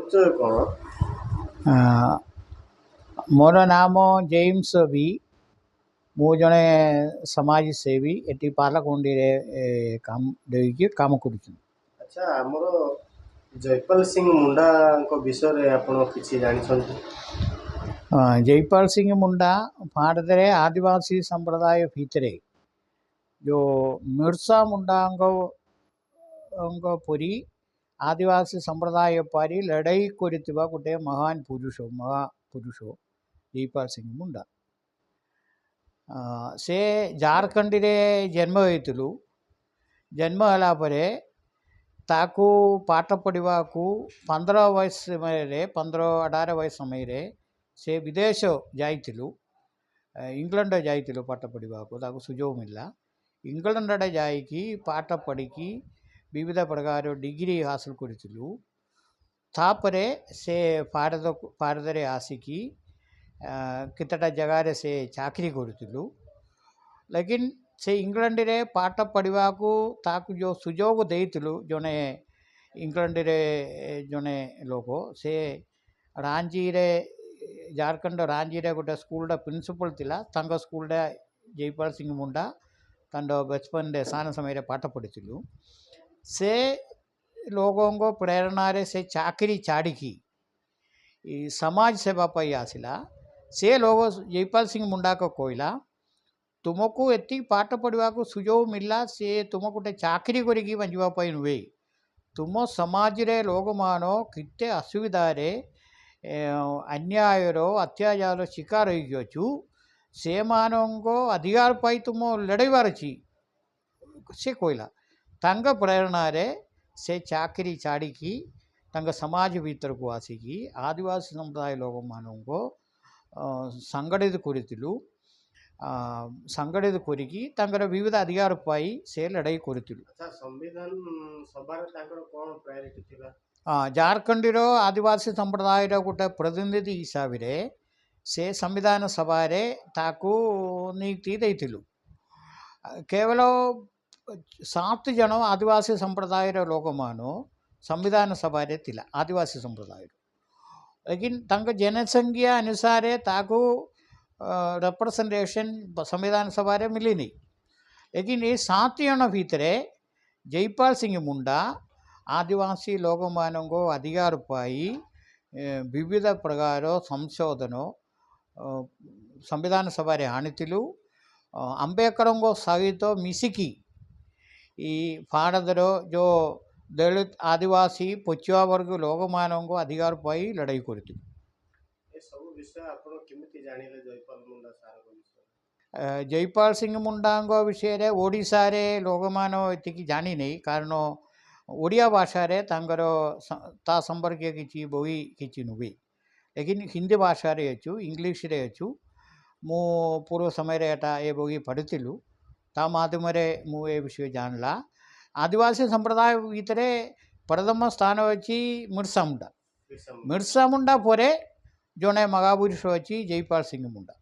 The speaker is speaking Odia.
ପରିଚୟ କ'ଣ? ମୋର ନାମ ଜେମ୍ସ ବି। ମୁଁ ଜଣେ ସମାଜସେବୀ ଏଠି ପାରଲାଖେମୁଣ୍ଡିରେ କାମ କରୁଛି। ଆଚ୍ଛା, ଆମର ଜୟପାଲ ସିଂ ମୁଣ୍ଡାଙ୍କ ବିଷୟରେ ଆପଣ କିଛି ଜାଣିଛନ୍ତି? ଜୟପାଲ ସିଂ ମୁଣ୍ଡା ଭାରତରେ ଆଦିବାସୀ ସମ୍ପ୍ରଦାୟ ଭିତରେ ଯେଉଁ ମିର୍ସା ମୁଣ୍ଡାଙ୍କ ପରି ଆଦିବାସୀ ସମ୍ପ୍ରଦାୟ ପରି ଲଢ଼େଇ କରିଥିବା ଗୋଟେ ମହାପୁରୁଷ ଜୟପାଲ ସିଂ ମୁଣ୍ଡା। ସେ ଝାରଖଣ୍ଡରେ ଜନ୍ମ ହୋଇଥିଲୁ। ଜନ୍ମ ହେଲା ପରେ ତାକୁ ପାଠ ପଢ଼ିବାକୁ 15-18 ବର୍ଷ ସମୟରେ ସେ ବିଦେଶ ଯାଇଥିଲୁ। ଇଂଲଣ୍ଡ ଯାଇଥିଲୁ ପାଠ ପଢ଼ିବାକୁ, ତାକୁ ସୁଯୋଗ ମିଳିଲା। ଇଂଲଣ୍ଡରେ ଯାଇକି ପାଠ ପଢ଼ିକି ବିବିଧ ପ୍ରକାର ଡିଗ୍ରୀ ହାସଲ କରିଥିଲୁ। ତାପରେ ସେ ଭାରତରେ ଆସିକି କେତେଟା ଜାଗାରେ ସେ ଚାକିରି କରୁଥିଲୁ। ଲେକିନ୍ ସେ ଇଂଲଣ୍ଡରେ ପାଠ ପଢ଼ିବାକୁ ତାକୁ ଯେଉଁ ସୁଯୋଗ ଦେଇଥିଲୁ, ଜଣେ ଇଂଲଣ୍ଡରେ ଜଣେ ଲୋକ, ସେ ରାଞ୍ଚିରେ ଝାରଖଣ୍ଡ ରାଞ୍ଚିରେ ଗୋଟେ ସ୍କୁଲର ପ୍ରିନ୍ସିପାଲ୍ ଥିଲା। ତାଙ୍କ ସ୍କୁଲରେ ଜୟପାଲ ସିଂ ମୁଣ୍ଡା ତାଙ୍କ ବଚପନରେ ସାନ ସମୟରେ ପାଠ ପଢ଼ିଥିଲୁ। ସେ ଲୋକଙ୍କ ପ୍ରେରଣାରେ ସେ ଚାକିରି ଛାଡ଼ିକି ସମାଜ ସେବା ପାଇଁ ଆସିଲା। ସେ ଲୋକ ଜୟପାଲ ସିଂ ମୁଣ୍ଡାକୁ କହିଲା, ତୁମକୁ ଏତିକି ପାଠ ପଢ଼ିବାକୁ ସୁଯୋଗ ମିଳିଲା, ସେ ତୁମକୁ ଗୋଟେ ଚାକିରି କରିକି ବଞ୍ଚିବା ପାଇଁ ନୁହେଁ। ତୁମ ସମାଜରେ ଲୋକମାନ କେତେ ଅସୁବିଧାରେ ଅନ୍ୟାୟର ଅତ୍ୟାଚାର ଶିକାର ହୋଇକି ଅଛୁ, ସେମାନଙ୍କ ଅଧିକାର ପାଇଁ ତୁମ ଲଢ଼େଇବାର ଅଛି, ସେ କହିଲା। ତାଙ୍କ ପ୍ରେରଣାରେ ସେ ଚାକିରି ଛାଡ଼ିକି ତାଙ୍କ ସମାଜ ଭିତରକୁ ଆସିକି ଆଦିବାସୀ ସମ୍ପ୍ରଦାୟ ଲୋକମାନଙ୍କୁ ସଂଗଠିତ କରିଥିଲୁ। ସଂଗଠିତ କରିକି ତାଙ୍କର ବିବିଧ ଅଧିକାର ପାଇଁ ସେ ଲଢ଼େଇ କରିଥିଲୁ। ସମ୍ବିଧାନ ସଭାରେ ତାଙ୍କର କ'ଣ ପ୍ରାୟୋରିଟି ଥିଲା? ଝାରଖଣ୍ଡର ଆଦିବାସୀ ସମ୍ପ୍ରଦାୟର ଗୋଟେ ପ୍ରତିନିଧି ହିସାବରେ ସେ ସମ୍ବିଧାନ ସଭାରେ ତାକୁ ନିଯୁକ୍ତି ଦେଇଥିଲୁ। କେବଳ 7 ଜଣ ଆଦିବାସୀ ସମ୍ପ୍ରଦାୟର ଲୋକମାନ ସମ୍ବିଧାନ ସଭାରେ ଥିଲା ଆଦିବାସୀ ସମ୍ପ୍ରଦାୟର। ଲେକିନ୍ ତାଙ୍କ ଜନସଂଖ୍ୟା ଅନୁସାରେ ତାକୁ ରେପ୍ରେଜେଣ୍ଟେସନ୍ ସମ୍ବିଧାନ ସଭାରେ ମିଳିନି। ଲେକିନ୍ ଏ 7 ଜଣ ଭିତରେ ଜୟପାଲ ସିଂ ମୁଣ୍ଡା ଆଦିବାସୀ ଲୋକମାନଙ୍କ ଅଧିକାର ପାଇଁ ବିବିଧ ପ୍ରକାର ସଂଶୋଧନ ସମ୍ବିଧାନ ସଭାରେ ଆଣିଥିଲୁ। ଆମ୍ବେଦକରଙ୍କ ସହିତ ମିଶିକି ଭାରତର ଯେଉଁ ଦଳିତ ଆଦିବାସୀ ପଛୁଆ ବର୍ଗ ଲୋକମାନଙ୍କ ଅଧିକାର ପାଇଁ ଲଢ଼େଇ କରିଥିଲୁ। ଏସବୁ ବିଷୟ ଆପଣ କେମିତି ଜାଣିଲେ ଜୟପାଲ ମୁଣ୍ଡା ସାରଙ୍କ ବିଷୟରେ? ଜୟପାଲ ସିଂ ମୁଣ୍ଡାଙ୍କ ବିଷୟରେ ଓଡ଼ିଶାରେ ଲୋକମାନେ ଏତିକି ଜାଣିନି, କାରଣ ଓଡ଼ିଆ ଭାଷାରେ ତାଙ୍କର ତା ସମ୍ପର୍କୀୟ କିଛି ବହି କିଛି ନୁହେଁ। ଲେକିନ୍ ହିନ୍ଦୀ ଭାଷାରେ ଅଛୁ, ଇଂଲିଶରେ ଅଛୁ। ମୁଁ ପୂର୍ବ ସମୟରେ ଏ ବହି ପଢ଼ିଥିଲୁ। ତା ମାଧ୍ୟମରେ ମୁଁ ଏ ବିଷୟ ଜାଣିଲା। ଆଦିବାସୀ ସମ୍ପ୍ରଦାୟ ଭିତରେ ପ୍ରଥମ ସ୍ଥାନ ଅଛି ମିର୍ସା ମୁଣ୍ଡା। ମିର୍ସା ମୁଣ୍ଡା ପରେ ଜଣେ ମହାପୁରୁଷ ଅଛି ଜୟପାଲ ସିଂ ମୁଣ୍ଡା।